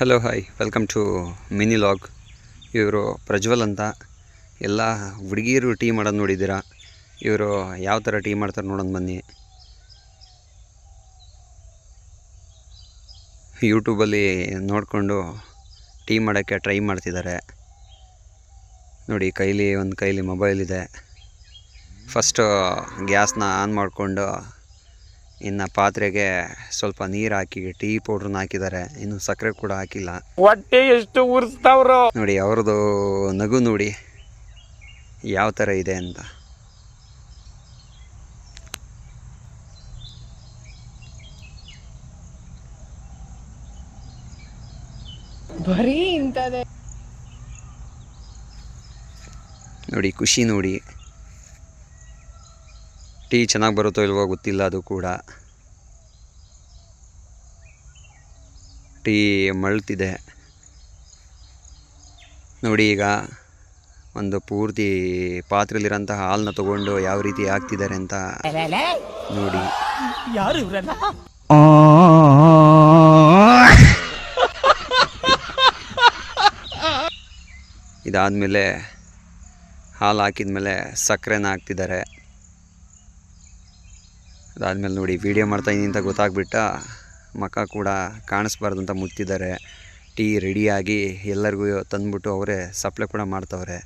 Hello hi welcome to mini log. ಇವರು ಪ್ರಜ್ವಲ್ ಅಂತ. ಎಲ್ಲ ಹುಡುಗಿಯರು ಟೀ ಮಾಡೋದು ನೋಡಿದ್ದೀರಾ. ಇವರು ಯಾವ ಥರ ಟೀ ಮಾಡ್ತಾರೆ ನೋಡೋಣ ಬನ್ನಿ. ಯೂಟ್ಯೂಬಲ್ಲಿ ನೋಡಿಕೊಂಡು ಟೀ ಮಾಡೋಕ್ಕೆ ಟ್ರೈ ಮಾಡ್ತಿದ್ದಾರೆ ನೋಡಿ. ಒಂದು ಕೈಲಿ ಮೊಬೈಲ್ ಇದೆ. ಫಸ್ಟು ಗ್ಯಾಸ್ನ ಆನ್ ಮಾಡಿಕೊಂಡು ಇನ್ನು ಪಾತ್ರೆಗೆ ಸ್ವಲ್ಪ ನೀರು ಹಾಕಿ ಟೀ ಪೌಡ್ರನ್ನ ಹಾಕಿದ್ದಾರೆ. ಇನ್ನು ಸಕ್ಕರೆ ಕೂಡ ಹಾಕಿಲ್ಲ. ಹೊಟ್ಟೆ ಎಷ್ಟು ಉರಿಸ್ತಾವ್ರು ನೋಡಿ. ಅವ್ರದ್ದು ನಗು ನೋಡಿ ಯಾವ ಥರ ಇದೆ ಅಂತ. ಬರೀ ಇಂಥದೇ ನೋಡಿ, ಖುಷಿ ನೋಡಿ. ಟೀ ಚೆನ್ನಾಗಿ ಬರುತ್ತೋ ಇಲ್ವೋ ಗೊತ್ತಿಲ್ಲ. ಅದು ಕೂಡ ಟೀ ಮಳ್ತಿದೆ ನೋಡಿ. ಈಗ ಒಂದು ಪೂರ್ತಿ ಪಾತ್ರೆಯಲ್ಲಿರೋಂಥ ಹಾಲನ್ನ ತಗೊಂಡು ಯಾವ ರೀತಿ ಹಾಕ್ತಿದ್ದಾರೆ ಅಂತ ನೋಡಿ. ಯಾರು ಇವರಲ್ಲ. ಇದಾದಮೇಲೆ ಹಾಲು ಹಾಕಿದ್ಮೇಲೆ ಸಕ್ಕರೆನ ಹಾಕ್ತಿದ್ದಾರೆ. ಅದಾದಮೇಲೆ ನೋಡಿ, ವೀಡಿಯೋ ಮಾಡ್ತಾಯಿದ್ದೀನಿ ಅಂತ ಗೊತ್ತಾಗ್ಬಿಟ್ಟ ಮುಖ ಕೂಡ ಕಾಣಿಸ್ಬಾರ್ದು ಅಂತ ಮುಚ್ತಿದ್ದಾರೆ. ಟೀ ರೆಡಿಯಾಗಿ ಎಲ್ಲರಿಗೂ ತಂದುಬಿಟ್ಟು ಅವರೇ ಸಪ್ಲೈ ಕೂಡ ಮಾಡ್ತವ್ರೆ.